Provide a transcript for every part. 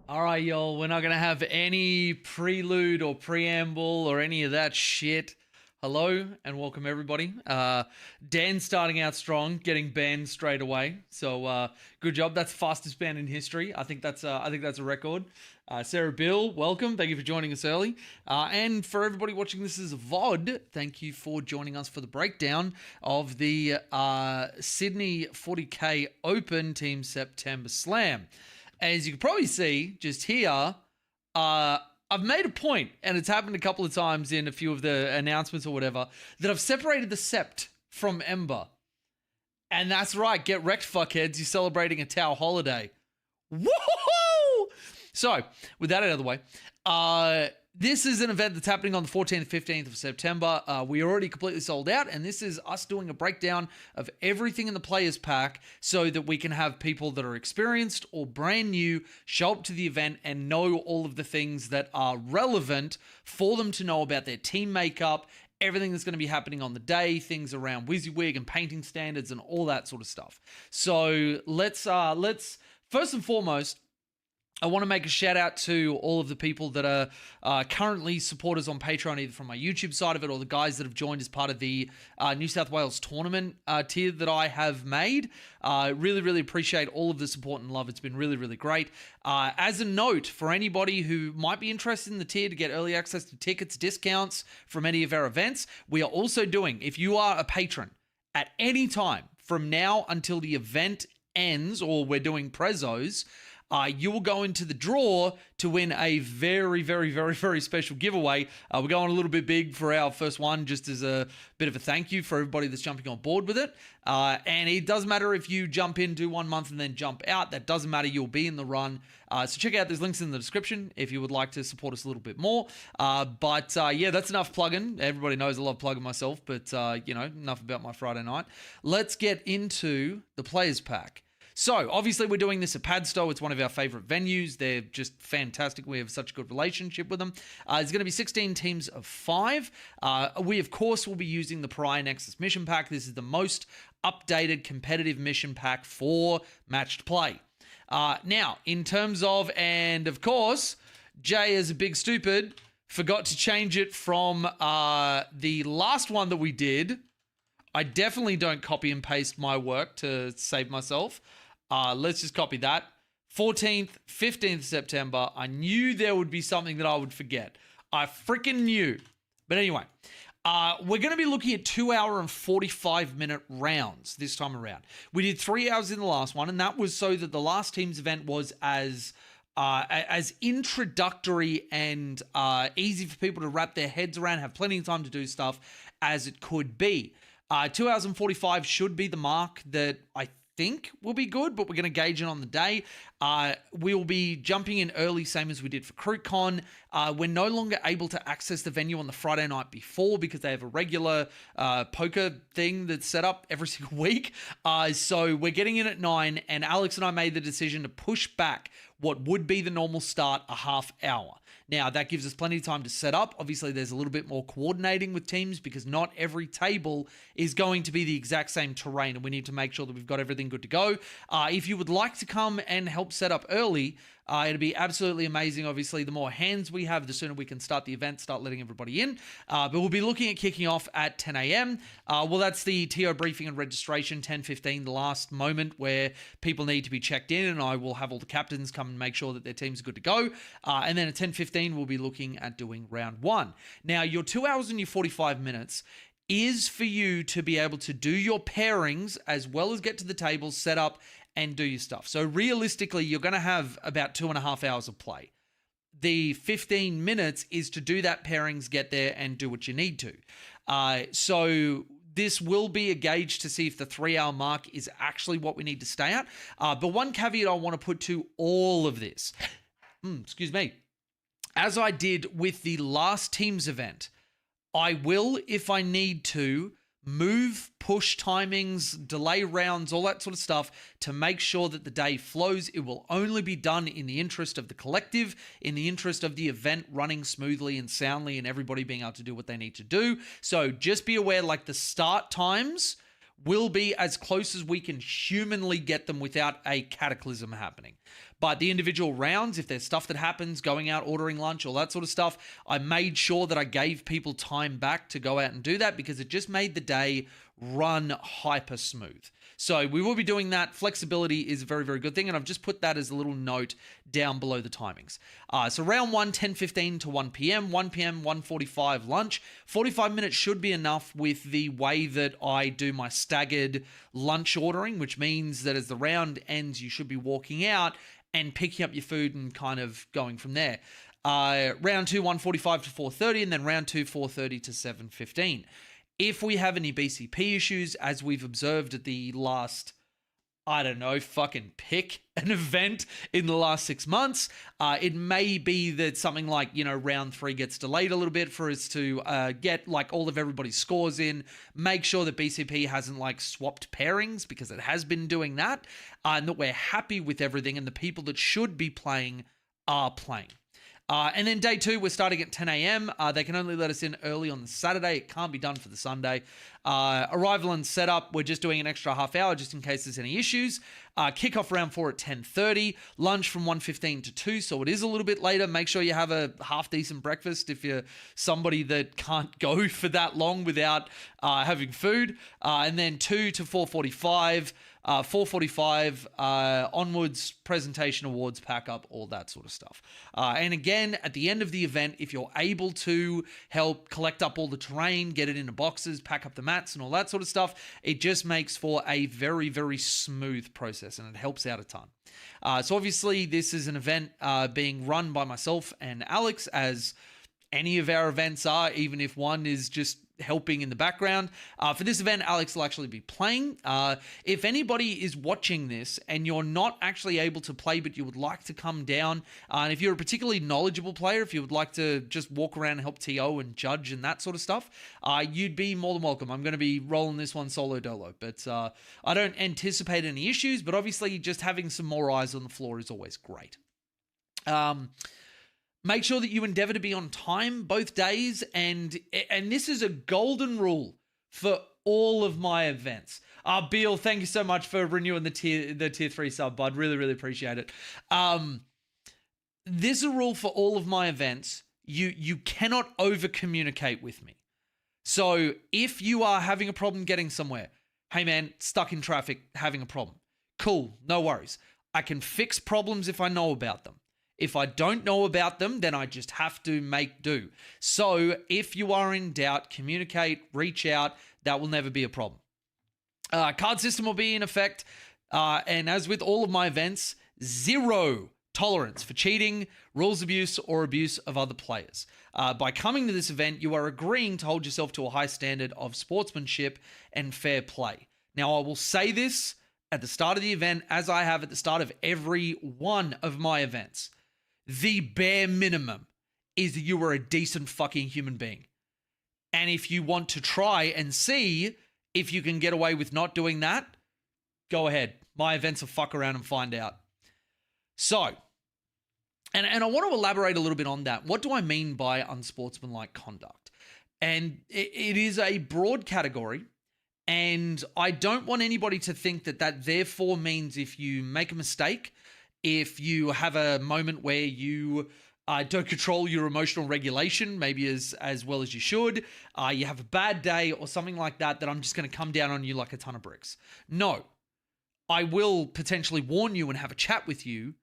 All right, y'all, we're not going to have any prelude or preamble or any of that shit. Hello and welcome, everybody. Dan starting out strong, getting banned straight away. So good job. That's the fastest ban in history. I think that's a record. Sarah Bill, welcome. Thank you for joining us early. And for everybody watching this as a VOD, thank you for joining us for the breakdown of the Sydney 40K Open Team September Slam. As you can probably see just here, I've made a point, and it's happened a couple of times in a few of the announcements or whatever, that I've separated the Sept from Ember. And that's right, get wrecked, fuckheads. You're celebrating a Tau holiday. Woohoo! So, with that out of the way, this is an event that's happening on the 14th and 15th of September. We are already completely sold out, and this is us doing a breakdown of everything in the Players Pack so that we can have people that are experienced or brand new show up to the event and know all of the things that are relevant for them to know about their team makeup, everything that's going to be happening on the day, things around WYSIWYG and painting standards and all that sort of stuff. So let's first and foremost, I want to make a shout out to all of the people that are currently supporters on Patreon, either from my YouTube side of it or the guys that have joined as part of the New South Wales tournament tier that I have made. Really, really appreciate all of the support and love. It's been really, really great. As a note, for anybody who might be interested in the tier to get early access to tickets, discounts from any of our events, we are also doing, if you are a patron at any time from now until the event ends or we're doing prezos, you will go into the draw to win a very, very, very, very special giveaway. We're going a little bit big for our first one, just as a bit of a thank you for everybody that's jumping on board with it. And it doesn't matter if you jump in, do 1 month, and then jump out. That doesn't matter. You'll be in the run. So check out, there's links in the description if you would like to support us a little bit more. But yeah, that's enough plugging. Everybody knows I love plugging myself, but enough about my Friday night. Let's get into the Players Pack. So, obviously, we're doing this at Padstow. It's one of our favorite venues. They're just fantastic. We have such a good relationship with them. It's going to be 16 teams of 5. We, of course, will be using the Pariah Nexus mission pack. This is the most updated competitive mission pack for matched play. Now, in terms of, and of course, Jay, as a big stupid, forgot to change it from the last one that we did. I definitely don't copy and paste my work to save myself. Let's just copy that. 14th, 15th September. I knew there would be something that I would forget. I freaking knew. But anyway, we're going to be looking at 2 hour and 45 minute rounds this time around. We did 3 hours in the last one, and that was so that the last team's event was as introductory and easy for people to wrap their heads around, have plenty of time to do stuff as it could be. 2 hours and 45 should be the mark that I think will be good, but we're going to gauge it on the day. We will be jumping in early, same as we did for CrewCon. We're no longer able to access the venue on the Friday night before because they have a regular poker thing that's set up every single week. So we're getting in at 9, and Alex and I made the decision to push back what would be the normal start a half hour. Now, that gives us plenty of time to set up. Obviously, there's a little bit more coordinating with teams because not every table is going to be the exact same terrain, and we need to make sure that we've got everything good to go. If you would like to come and help set up early, it'd be absolutely amazing. Obviously, the more hands we have, the sooner we can start the event, start letting everybody in. But we'll be looking at kicking off at 10 a.m. Well, that's the TO briefing and registration, 10:15, the last moment where people need to be checked in, and I will have all the captains come and make sure that their teams are good to go. And then at 10:15, we'll be looking at doing round 1. Now, your 2 hours and your 45 minutes is for you to be able to do your pairings as well as get to the table, set up, and do your stuff. So realistically, you're going to have about 2.5 hours of play. The 15 minutes is to do that pairings, get there, and do what you need to. So this will be a gauge to see if the 3 hour mark is actually what we need to stay at. But one caveat I want to put to all of this, excuse me, as I did with the last team's event, I will, if I need to, move, push timings, delay rounds, all that sort of stuff to make sure that the day flows. It will only be done in the interest of the collective, in the interest of the event running smoothly and soundly and everybody being able to do what they need to do. So just be aware, like the start times will be as close as we can humanly get them without a cataclysm happening. But the individual rounds, if there's stuff that happens, going out, ordering lunch, all that sort of stuff, I made sure that I gave people time back to go out and do that because it just made the day run hyper smooth. So we will be doing that. Flexibility is a very, very good thing. And I've just put that as a little note down below the timings. So round 1, 10:15 to 1 p.m., 1 p.m., 1:45 lunch. 45 minutes should be enough with the way that I do my staggered lunch ordering, which means that as the round ends, you should be walking out and picking up your food and kind of going from there. Round 2, 1:45 to 4:30, and then round 2, 4:30 to 7:15. If we have any BCP issues, as we've observed at the last, I don't know, fucking pick an event in the last 6 months, it may be that something like, round 3 gets delayed a little bit for us to get like all of everybody's scores in, make sure that BCP hasn't like swapped pairings because it has been doing that, and that we're happy with everything and the people that should be playing are playing. And then day 2, we're starting at 10 a.m. They can only let us in early on the Saturday. It can't be done for the Sunday. Arrival and setup, we're just doing an extra half hour just in case there's any issues. Kickoff round 4 at 10:30. Lunch from 1:15 to 2, so it is a little bit later. Make sure you have a half-decent breakfast if you're somebody that can't go for that long without having food. And then 2 to 4:45. 4:45 onwards, presentation, awards, pack up, all that sort of stuff. And again, at the end of the event, if you're able to help collect up all the terrain, get it into boxes, pack up the mats and all that sort of stuff, it just makes for a very, very smooth process and it helps out a ton. So obviously this is an event being run by myself and Alex, as any of our events are, even if one is just helping in the background. For this event, Alex will actually be playing. If anybody is watching this and you're not actually able to play, but you would like to come down, and if you're a particularly knowledgeable player, if you would like to just walk around and help TO and judge and that sort of stuff, you'd be more than welcome. I'm going to be rolling this one solo dolo, but I don't anticipate any issues, but obviously just having some more eyes on the floor is always great. Make sure that you endeavor to be on time both days, and this is a golden rule for all of my events. Beal, thank you so much for renewing the tier 3 sub, bud. Really, really appreciate it. This is a rule for all of my events. You cannot over communicate with me. So if you are having a problem getting somewhere, hey man, stuck in traffic, having a problem. Cool, no worries. I can fix problems if I know about them. If I don't know about them, then I just have to make do. So if you are in doubt, communicate, reach out. That will never be a problem. Card system will be in effect. And as with all of my events, 0 tolerance for cheating, rules abuse, or abuse of other players. By coming to this event, you are agreeing to hold yourself to a high standard of sportsmanship and fair play. Now, I will say this at the start of the event, as I have at the start of every one of my events. The bare minimum is that you are a decent fucking human being. And if you want to try and see if you can get away with not doing that, go ahead. My events will fuck around and find out. So, and I want to elaborate a little bit on that. What do I mean by unsportsmanlike conduct? And it is a broad category. And I don't want anybody to think that therefore means if you make a mistake, if you have a moment where you don't control your emotional regulation, maybe as well as you should, you have a bad day or something like that, that I'm just going to come down on you like a ton of bricks. No, I will potentially warn you and have a chat with you,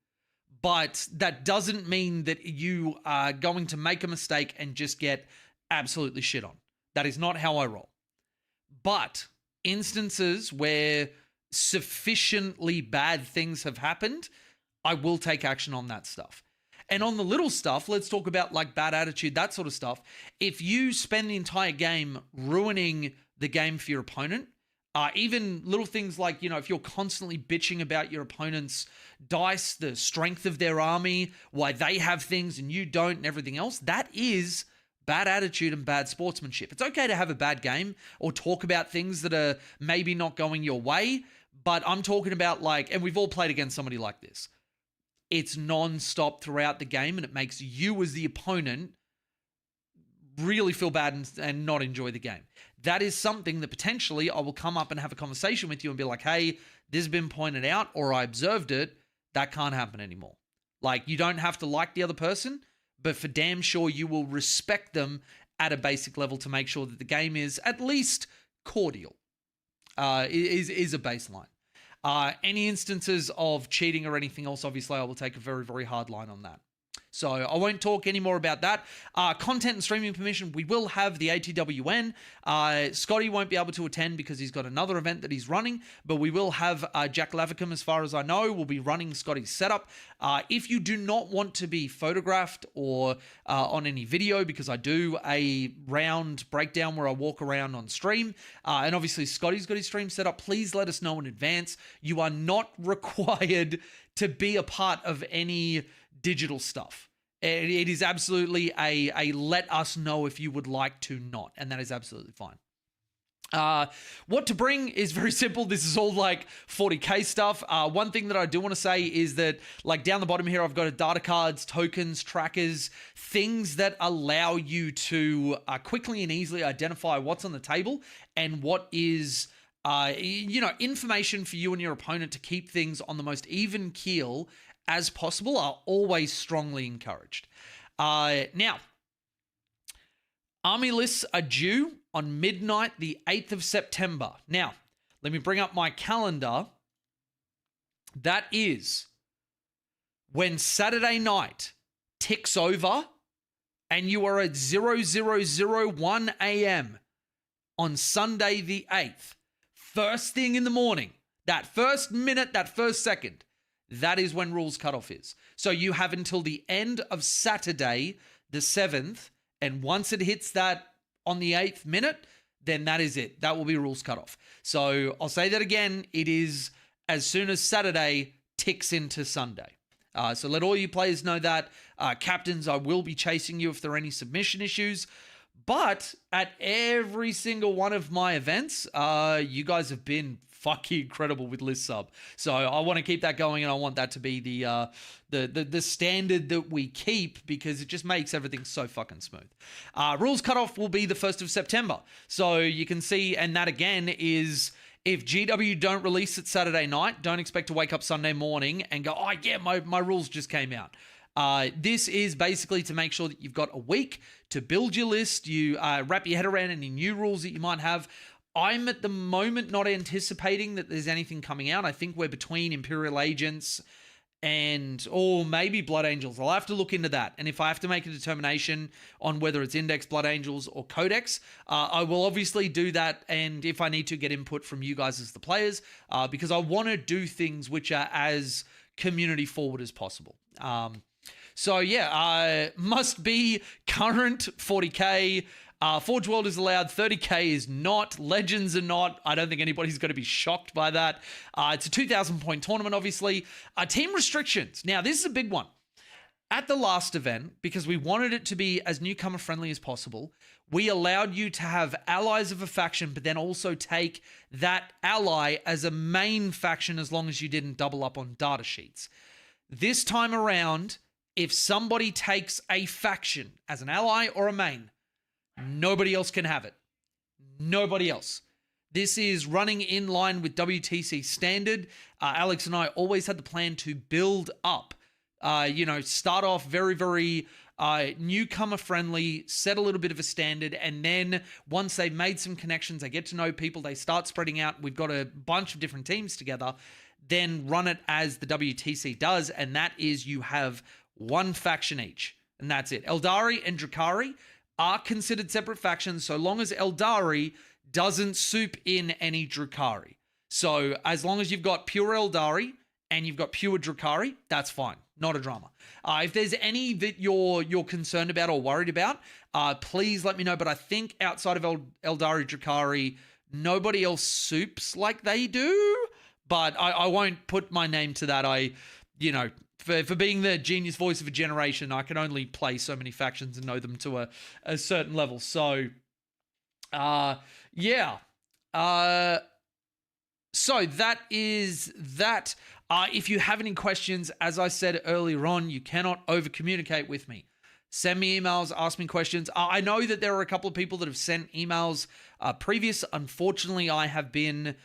but that doesn't mean that you are going to make a mistake and just get absolutely shit on. That is not how I roll. But instances where sufficiently bad things have happened, I will take action on that stuff. And on the little stuff, let's talk about like bad attitude, that sort of stuff. If you spend the entire game ruining the game for your opponent, even little things like, if you're constantly bitching about your opponent's dice, the strength of their army, why they have things and you don't and everything else, that is bad attitude and bad sportsmanship. It's okay to have a bad game or talk about things that are maybe not going your way, but I'm talking about and we've all played against somebody like this. It's non-stop throughout the game, and it makes you as the opponent really feel bad and not enjoy the game. That is something that potentially I will come up and have a conversation with you and be like, hey, this has been pointed out, or I observed it. That can't happen anymore. Like, you don't have to like the other person, but for damn sure you will respect them at a basic level to make sure that the game is at least cordial, is a baseline. Any instances of cheating or anything else, obviously, I will take a very, very hard line on that. So I won't talk any more about that. Content and streaming permission, we will have the ATWN. Scotty won't be able to attend because he's got another event that he's running, but we will have Jack Lavicum, as far as I know, will be running Scotty's setup. If you do not want to be photographed or on any video, because I do a round breakdown where I walk around on stream, and obviously Scotty's got his stream set up, please let us know in advance. You are not required to be a part of any digital stuff. It is absolutely a let us know if you would like to not, and that is absolutely fine. What to bring is very simple. This is all like 40K stuff. One thing that I do want to say is that, like, down the bottom here, I've got data cards, tokens, trackers, things that allow you to quickly and easily identify what's on the table and what is information for you and your opponent to keep things on the most even keel as possible are always strongly encouraged. Now, army lists are due on midnight, the 8th of September. Now, let me bring up my calendar. That is when Saturday night ticks over and you are at 0001 a.m. on Sunday the 8th. First thing in the morning, that first minute, that first second, that is when rules cutoff is. So you have until the end of Saturday, the 7th, and once it hits that on the 8th minute, then that is it. That will be rules cutoff. So I'll say that again. It is as soon as Saturday ticks into Sunday. So let all you players know that. Captains, I will be chasing you if there are any submission issues. But at every single one of my events, you guys have been fucking incredible with list sub. So I want to keep that going, and I want that to be the standard that we keep, because it just makes everything so fucking smooth. Rules cutoff will be the 1st of September. So you can see, and that again is, if GW don't release it Saturday night, don't expect to wake up Sunday morning and go, oh yeah, my rules just came out. This is basically to make sure that you've got a week to build your list, you wrap your head around any new rules that you might have. I'm at the moment not anticipating that there's anything coming out. I think we're between Imperial Agents or maybe Blood Angels. I'll have to look into that. And if I have to make a determination on whether it's Index, Blood Angels, or Codex, I will obviously do that. And if I need to get input from you guys as the players, because I want to do things which are as community forward as possible. So yeah, must be current 40K. Forge World is allowed, 30K is not, Legends are not. I don't think anybody's going to be shocked by that. It's a 2,000 point tournament, obviously. Team restrictions. Now, this is a big one. At the last event, because we wanted it to be as newcomer friendly as possible, we allowed you to have allies of a faction, but then also take that ally as a main faction as long as you didn't double up on data sheets. This time around, if somebody takes a faction as an ally or a main, nobody else can have it. Nobody else. This is running in line with WTC standard. Alex and I always had the plan to build up, start off very, very newcomer friendly, set a little bit of a standard, and then once they've made some connections, they get to know people, they start spreading out, we've got a bunch of different teams together, then run it as the WTC does, and that is you have one faction each, and that's it. Eldari and Drukhari are considered separate factions so long as Eldari doesn't soup in any Drukhari. So as long as you've got pure Eldari and you've got pure Drukhari, that's fine. Not a drama. If there's any that you're concerned about or worried about, please let me know. But I think outside of Eldari, Drukhari, nobody else soups like they do. But I won't put my name to that. For being the genius voice of a generation, I can only play so many factions and know them to a certain level. So, yeah. So that is that. If you have any questions, as I said earlier on, you cannot over-communicate with me. Send me emails, ask me questions. I know that there are a couple of people that have sent emails previous. Unfortunately, I have been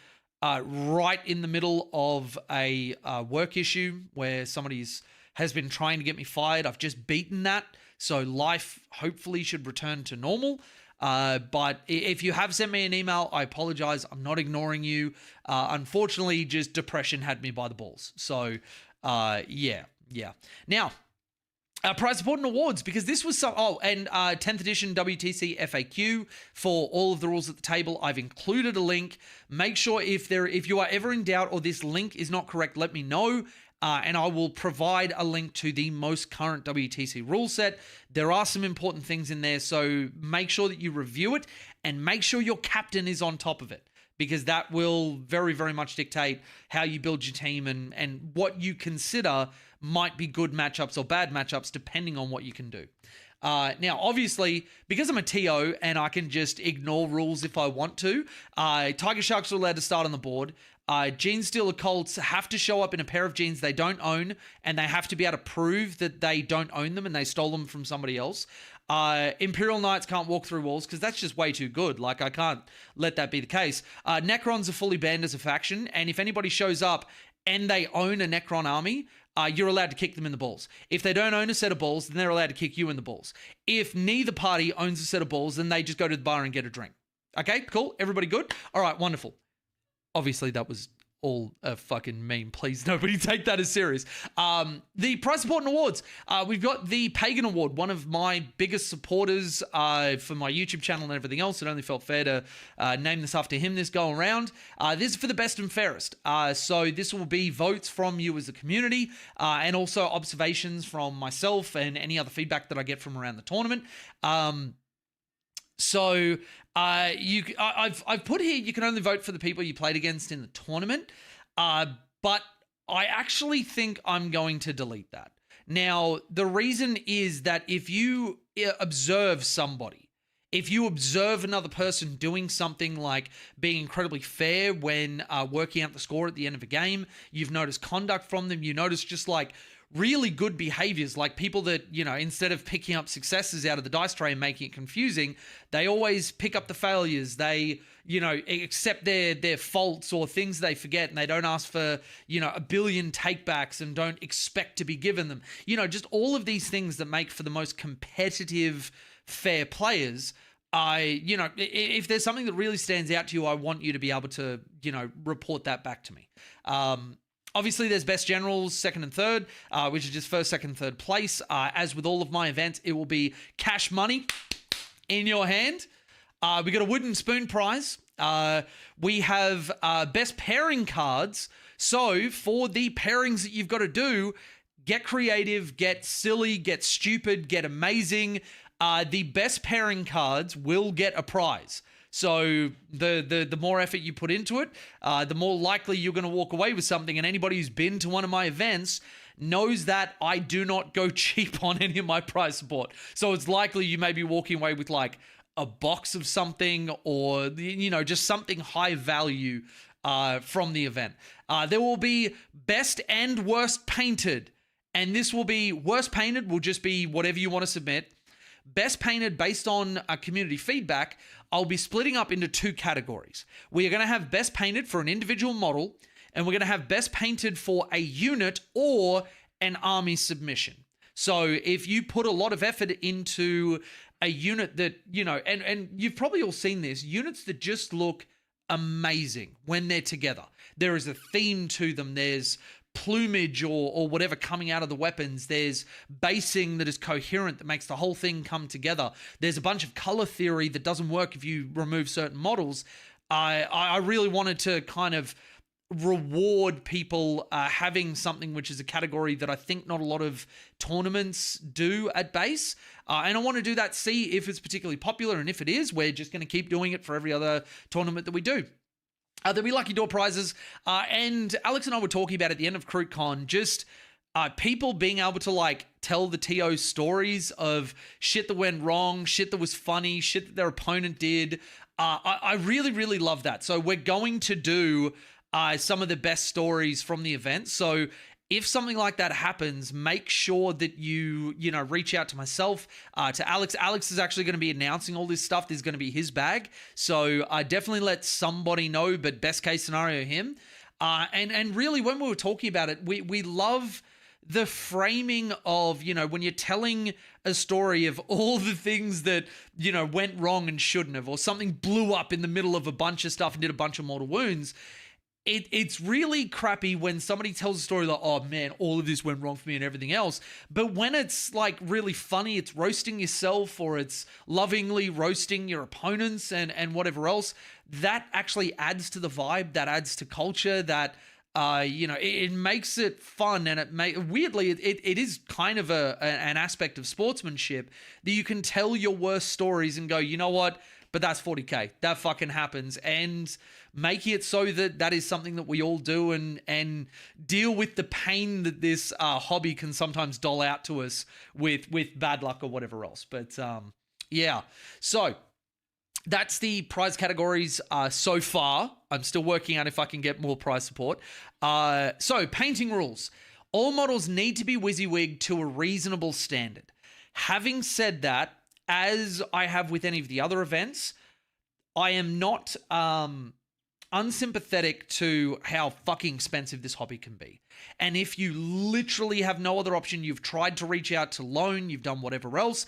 right in the middle of a work issue where somebody's has been trying to get me fired. I've just beaten that, so life hopefully should return to normal. But if you have sent me an email, I apologize. I'm not ignoring you. Unfortunately, just depression had me by the balls. So, yeah. Now, prize support and awards, because this was some. Oh, and 10th edition WTC FAQ for all of the rules at the table. I've included a link. Make sure if you are ever in doubt or this link is not correct, let me know. And I will provide a link to the most current WTC rule set. There are some important things in there, so make sure that you review it and make sure your captain is on top of it, because that will very, very much dictate how you build your team and what you consider might be good matchups or bad matchups, depending on what you can do. Now, obviously, because I'm a TO and I can just ignore rules if I want to, Tiger Sharks are allowed to start on the board. Genestealer Colts have to show up in a pair of jeans they don't own, and they have to be able to prove that they don't own them and they stole them from somebody else. Imperial Knights can't walk through walls because that's just way too good. Like, I can't let that be the case. Necrons are fully banned as a faction, and if anybody shows up and they own a Necron army, you're allowed to kick them in the balls. If they don't own a set of balls, then they're allowed to kick you in the balls. If neither party owns a set of balls, then they just go to the bar and get a drink. Okay, cool. Everybody good? All right, wonderful. Obviously, that was all a fucking meme. Please, nobody take that as serious. The prize support and awards. We've got the Pagan Award, one of my biggest supporters for my YouTube channel and everything else. It only felt fair to name this after him this go around. This is for the best and fairest. So this will be votes from you as a community and also observations from myself and any other feedback that I get from around the tournament. I've put here you can only vote for the people you played against in the tournament, but I actually think I'm going to delete that. Now, the reason is that if you observe somebody, if you observe another person doing something like being incredibly fair when working out the score at the end of a game, you've noticed conduct from them, you notice just like really good behaviors, like people that, you know, instead of picking up successes out of the dice tray and making it confusing, they always pick up the failures. They, you know, accept their faults or things they forget, and they don't ask for, you know, a billion takebacks and don't expect to be given them. You know, just all of these things that make for the most competitive, fair players. You know, if there's something that really stands out to you, I want you to be able to, you know, report that back to me. Obviously, there's best generals, second and third, which is just first, second, third place. As with all of my events, it will be cash money in your hand. We got a wooden spoon prize. We have best pairing cards. So for the pairings that you've got to do, get creative, get silly, get stupid, get amazing. The best pairing cards will get a prize. So the more effort you put into it, the more likely you're going to walk away with something. And anybody who's been to one of my events knows that I do not go cheap on any of my prize support. So it's likely you may be walking away with like a box of something or, you know, just something high value from the event. There will be best and worst painted. And this will be worst painted will just be whatever you want to submit. Best painted based on community feedback, I'll be splitting up into two categories. We are going to have best painted for an individual model, and we're going to have best painted for a unit or an army submission. So if you put a lot of effort into a unit that, you know, and you've probably all seen this, units that just look amazing when they're together. There is a theme to them. There's plumage or whatever coming out of the weapons. There's basing that is coherent that makes the whole thing come together. There's a bunch of color theory that doesn't work if you remove certain models. I really wanted to kind of reward people having something which is a category that I think not a lot of tournaments do at base. And I want to do that, see if it's particularly popular, and if it is, we're just going to keep doing it for every other tournament that we do. There'll be lucky door prizes, and Alex and I were talking about at the end of CruitCon, just people being able to like tell the TO stories of shit that went wrong, shit that was funny, shit that their opponent did. I really, really love that. So we're going to do some of the best stories from the event. So if something like that happens, make sure that you reach out to myself, to Alex. Alex is actually going to be announcing all this stuff. This is going to be his bag. So definitely let somebody know, but best case scenario, him. And really, when we were talking about it, we love the framing of, when you're telling a story of all the things that, went wrong and shouldn't have, or something blew up in the middle of a bunch of stuff and did a bunch of mortal wounds. It's really crappy when somebody tells a story like, oh man, all of this went wrong for me and everything else. But when it's like really funny, it's roasting yourself or it's lovingly roasting your opponents and whatever else, that actually adds to the vibe, that adds to culture, that it makes it fun, and weirdly it is kind of an aspect of sportsmanship that you can tell your worst stories and go, you know what? But that's 40K. That fucking happens. And making it so that is something that we all do and deal with the pain that this hobby can sometimes doll out to us with bad luck or whatever else. But yeah. So that's the prize categories so far. I'm still working out if I can get more prize support. So painting rules. All models need to be WYSIWYG to a reasonable standard. Having said that, as I have with any of the other events, I am not unsympathetic to how fucking expensive this hobby can be. And if you literally have no other option, you've tried to reach out to loan, you've done whatever else,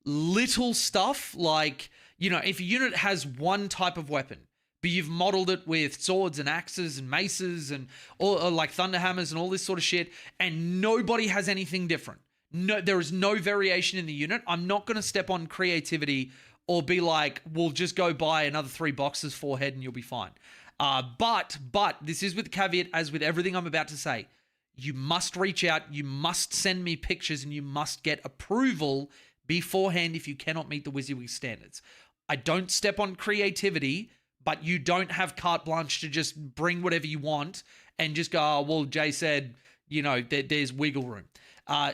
little stuff like, if a unit has one type of weapon, but you've modeled it with swords and axes and maces and all like thunderhammers and all this sort of shit, and nobody has anything different. No, there is no variation in the unit. I'm not going to step on creativity or be like, we'll just go buy another 3 boxes for head and you'll be fine. But this is with the caveat, as with everything I'm about to say. You must reach out, you must send me pictures, and you must get approval beforehand if you cannot meet the WYSIWYG standards. I don't step on creativity, but you don't have carte blanche to just bring whatever you want and just go, oh, well, Jay said, there's wiggle room.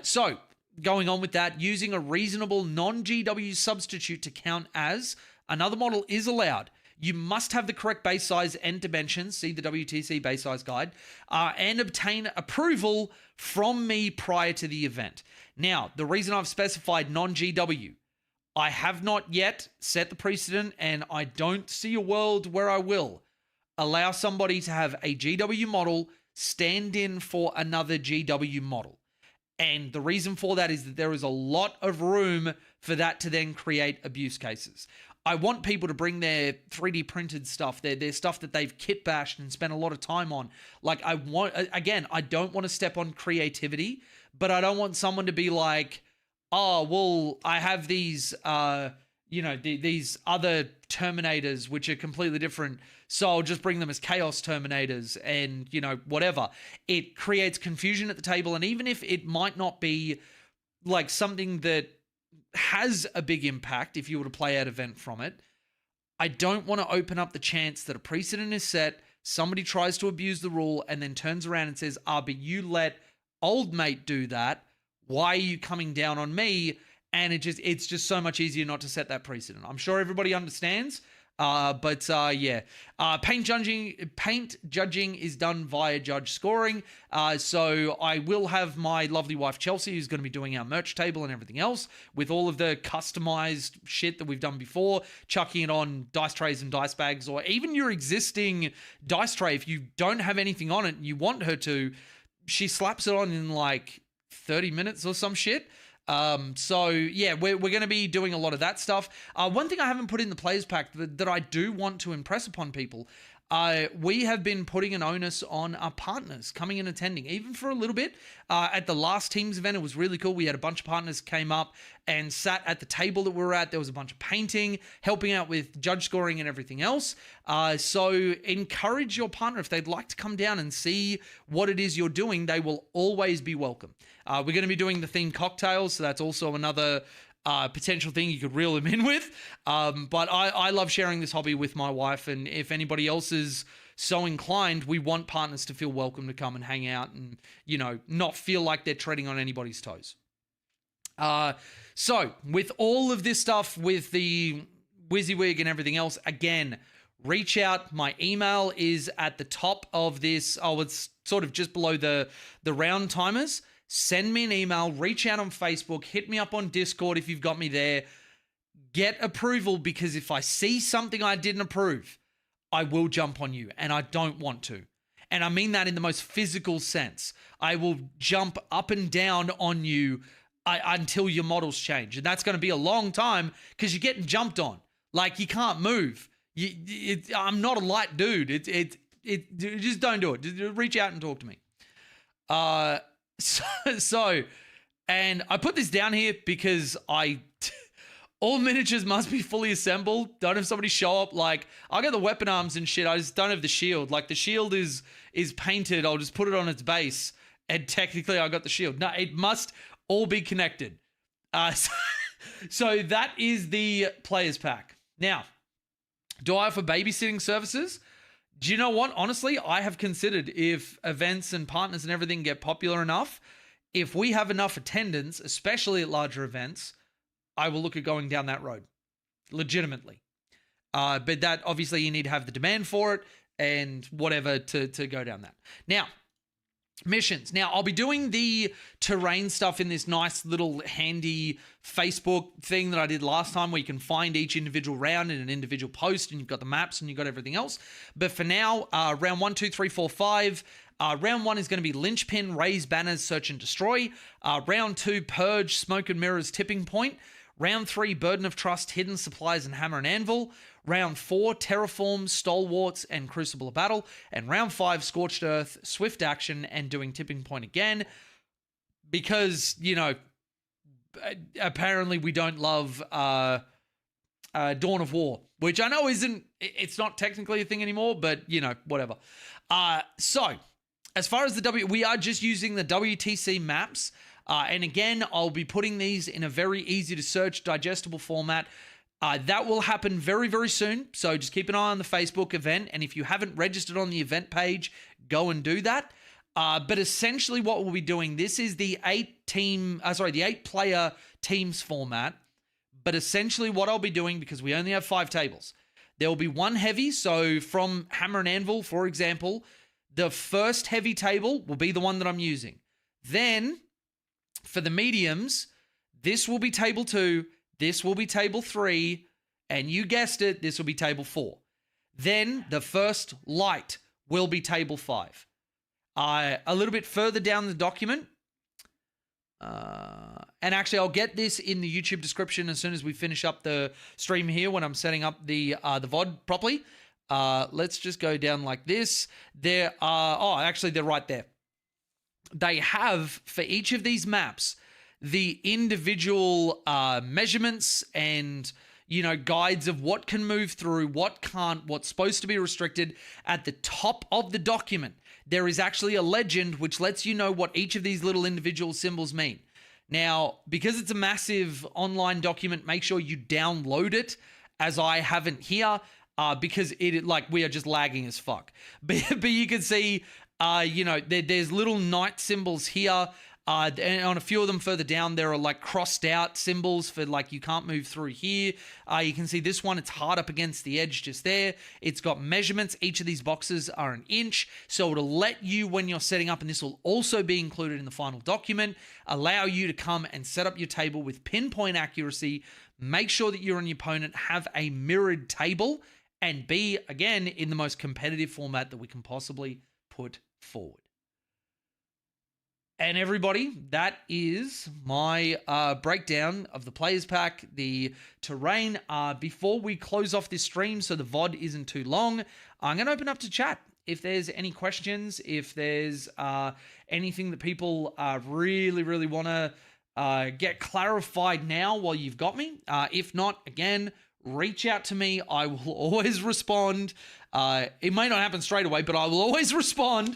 So going on with that, using a reasonable non-GW substitute to count as another model is allowed. You must have the correct base size and dimensions, see the WTC base size guide, and obtain approval from me prior to the event. Now, the reason I've specified non-GW, I have not yet set the precedent, and I don't see a world where I will allow somebody to have a GW model stand in for another GW model. And the reason for that is that there is a lot of room for that to then create abuse cases. I want people to bring their 3D printed stuff, their stuff that they've kit bashed and spent a lot of time on. Like I don't want to step on creativity, but I don't want someone to be like, oh, well, I have these, these other Terminators, which are completely different, so I'll just bring them as Chaos Terminators and, whatever. It creates confusion at the table, and even if it might not be like something that has a big impact if you were to play out event from it, I don't want to open up the chance that a precedent is set, somebody tries to abuse the rule, and then turns around and says, but you let old mate do that, why are you coming down on me? And it's just so much easier not to set that precedent. I'm sure everybody understands. Paint judging is done via judge scoring. So I will have my lovely wife Chelsea, who's going to be doing our merch table and everything else with all of the customized shit that we've done before, chucking it on dice trays and dice bags, or even your existing dice tray. If you don't have anything on it and you want her to, she slaps it on in like 30 minutes or some shit. We're going to be doing a lot of that stuff. One thing I haven't put in the players pack that I do want to impress upon people, we have been putting an onus on our partners coming and attending, even for a little bit. At the last teams event, it was really cool. We had a bunch of partners came up and sat at the table that we were at. There was a bunch of painting, helping out with judge scoring and everything else. So encourage your partner. If they'd like to come down and see what it is you're doing, they will always be welcome. We're going to be doing the themed cocktails, so that's also another potential thing you could reel them in with. But I love sharing this hobby with my wife, and if anybody else is so inclined, we want partners to feel welcome to come and hang out and, not feel like they're treading on anybody's toes. So with all of this stuff, with the WYSIWYG and everything else, again, reach out. My email is at the top of this. Oh, it's sort of just below the round timers. Send me an email, reach out on Facebook, hit me up on Discord if you've got me there. Get approval, because if I see something I didn't approve, I will jump on you, and I don't want to. And I mean that in the most physical sense. I will jump up and down on you until your models change. And that's going to be a long time because you're getting jumped on. Like, you can't move. I'm not a light dude. Just don't do it. Just reach out and talk to me. So, and I put this down here because all miniatures must be fully assembled. Don't have somebody show up. Like, I got the weapon arms and shit. I just don't have the shield. Like, the shield is painted. I'll just put it on its base, and technically I got the shield. No, it must all be connected. So that is the players pack. Now, do I offer babysitting services? Do you know what? Honestly, I have considered, if events and partners and everything get popular enough, if we have enough attendance, especially at larger events, I will look at going down that road, legitimately. But that, obviously, you need to have the demand for it and whatever to go down that. Now, missions. Now, I'll be doing the terrain stuff in this nice little handy Facebook thing that I did last time, where you can find each individual round in an individual post, and you've got the maps and you've got everything else. But for now, round 1, 2, 3, 4, 5. Round 1 is going to be Linchpin, Raise Banners, Search and Destroy. Round 2, Purge, Smoke and Mirrors, Tipping Point. Round 3, Burden of Trust, Hidden Supplies and Hammer and Anvil. Round 4, Terraform, Stalwarts and Crucible of Battle. And round 5, Scorched Earth, Swift Action and doing Tipping Point again. Because, you know, apparently we don't love Dawn of War, which I know it's not technically a thing anymore, but, you know, whatever. So, as far as we are just using the WTC maps. And again, I'll be putting these in a very easy to search, digestible format. That will happen very, very soon. So just keep an eye on the Facebook event. And if you haven't registered on the event page, go and do that. But essentially what we'll be doing, this is the 8-player teams format. But essentially what I'll be doing, because we only have 5 tables, there will be one heavy. So from Hammer and Anvil, for example, the first heavy table will be the one that I'm using. Then for the mediums, this will be table 2, this will be table 3, and you guessed it, this will be table 4. Then the first light will be table 5. A little bit further down the document, and actually I'll get this in the YouTube description as soon as we finish up the stream here when I'm setting up the VOD properly. Let's just go down like this. They're right there. They have, for each of these maps, the individual measurements and, you know, guides of what can move through, what can't, what's supposed to be restricted. At the top of the document, there is actually a legend which lets you know what each of these little individual symbols mean. Now, because it's a massive online document, make sure you download it, as I haven't here, because we are just lagging as fuck. But you can see, you know, there's little knight symbols here. And on a few of them further down, there are like crossed out symbols for like you can't move through here. You can see this one, it's hard up against the edge just there. It's got measurements. Each of these boxes are an inch. So it'll let you, when you're setting up, and this will also be included in the final document, allow you to come and set up your table with pinpoint accuracy. Make sure that you and your opponent have a mirrored table, and be, again, in the most competitive format that we can possibly put forward. And everybody, that is my breakdown of the players pack, the terrain. Before we close off this stream, so the VOD isn't too long, I'm going to open up to chat. If there's any questions, if there's anything that people really, really want to get clarified now while you've got me. If not, again, reach out to me. I will always respond. It may not happen straight away, but I will always respond.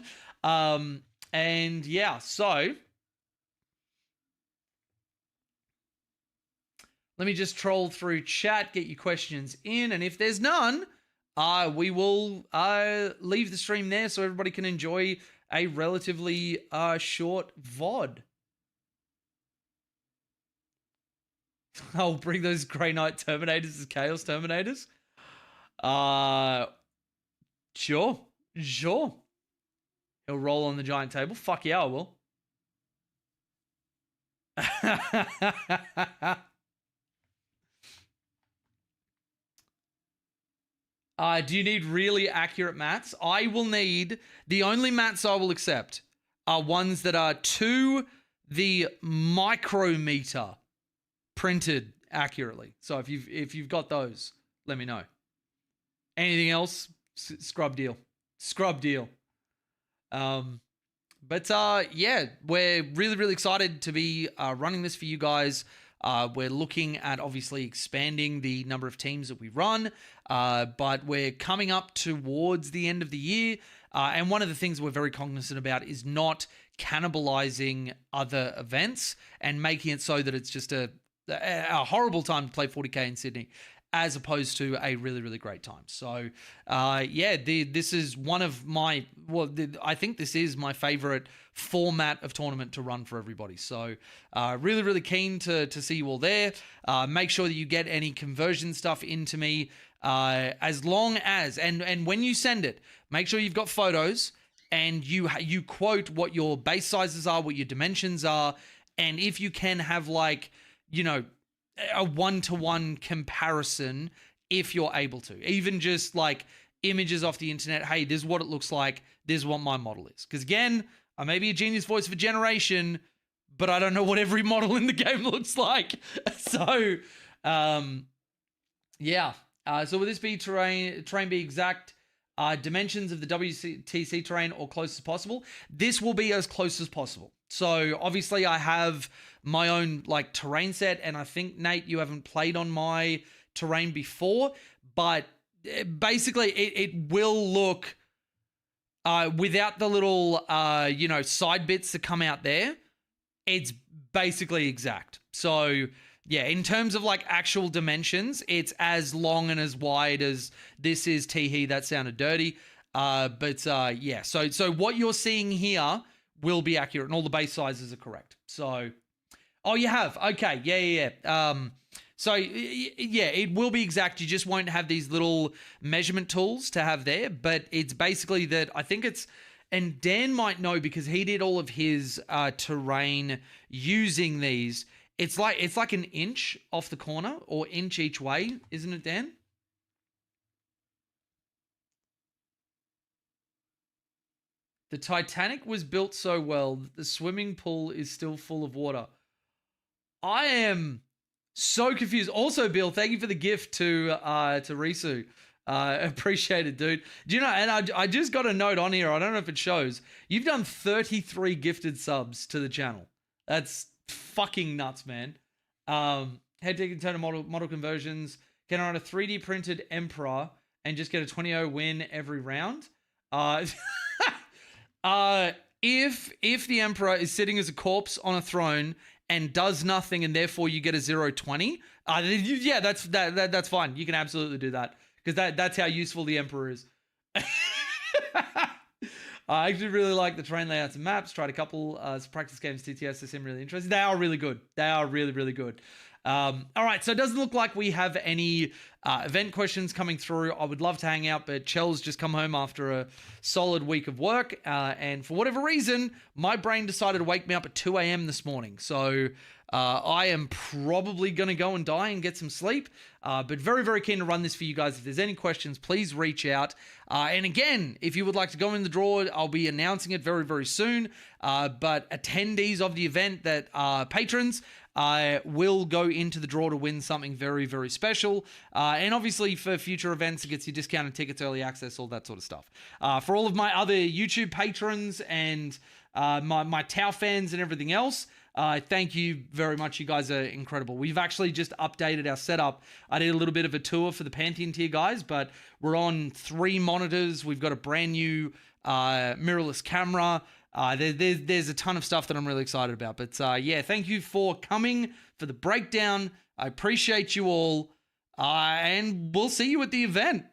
And yeah, so let me just troll through chat, get your questions in. And if there's none, we will leave the stream there so everybody can enjoy a relatively short VOD. I'll bring those Grey Knight Terminators as Chaos Terminators. Uh, sure. Sure. He'll roll on the giant table. Fuck yeah, I will. Do you need really accurate mats? I will need, the only mats I will accept are ones that are to the micrometer printed accurately. So if you've got those, let me know. Anything else? Scrub deal. Scrub deal. But yeah, we're really, really excited to be running this for you guys. We're looking at obviously expanding the number of teams that we run, but we're coming up towards the end of the year. And one of the things we're very cognizant about is not cannibalizing other events and making it so that it's just a horrible time to play 40K in Sydney, as opposed to a really, really great time. So, yeah, this is one of my, I think this is my favorite format of tournament to run for everybody. So, really, really keen to see you all there. Make sure that you get any conversion stuff into me, as long as, and when you send it, make sure you've got photos and you quote what your base sizes are, what your dimensions are, and if you can have like, you know, a one-to-one comparison if you're able to. Even just like images off the internet. Hey, this is what it looks like. This is what my model is. Because again, I may be a genius voice of a generation, but I don't know what every model in the game looks like. So, yeah. So will this be terrain be exact dimensions of the WTC terrain or close as possible? This will be as close as possible. So obviously I have my own like terrain set, and I think, Nate, you haven't played on my terrain before, but basically it will look without the little you know, side bits that come out there. It's basically exact. So yeah, in terms of like actual dimensions, it's as long and as wide as this is. Teehee, that sounded dirty. But yeah, so what you're seeing here will be accurate, and all the base sizes are correct. So, oh, you have? Okay, yeah. So, yeah, it will be exact. You just won't have these little measurement tools to have there, but it's basically that I think it's, and Dan might know because he did all of his terrain using these. It's like an inch off the corner or inch each way, isn't it, Dan? The Titanic was built so well that the swimming pool is still full of water. I am so confused. Also, Bill, thank you for the gift to Risu. Appreciate it, dude. Do you know, and I just got a note on here. I don't know if it shows. You've done 33 gifted subs to the channel. That's fucking nuts, man. Head to turn model conversions. Can I run a 3D printed Emperor and just get a 20-0 win every round? If the Emperor is sitting as a corpse on a throne and does nothing, and therefore you get a 0-20, yeah, that's fine. You can absolutely do that because that's how useful the Emperor is. I actually really like the terrain layouts and maps. Tried a couple practice games, TTS. They seem really interesting. They are really good. They are really, really good. All right, so it doesn't look like we have any event questions coming through. I would love to hang out, but Chel's just come home after a solid week of work, and for whatever reason, my brain decided to wake me up at 2 a.m. this morning. So I am probably going to go and die and get some sleep, but very, very keen to run this for you guys. If there's any questions, please reach out. And again, if you would like to go in the draw, I'll be announcing it very, very soon. But attendees of the event that are patrons will go into the draw to win something very, very special. And obviously for future events, it gets you discounted tickets, early access, all that sort of stuff. For all of my other YouTube patrons and my Tau fans and everything else, thank you very much. You guys are incredible. We've actually just updated our setup. I did a little bit of a tour for the Pantheon tier guys, but we're on 3 monitors. We've got a brand new mirrorless camera. There's a ton of stuff that I'm really excited about. But yeah, thank you for coming for the breakdown. I appreciate you all. And we'll see you at the event.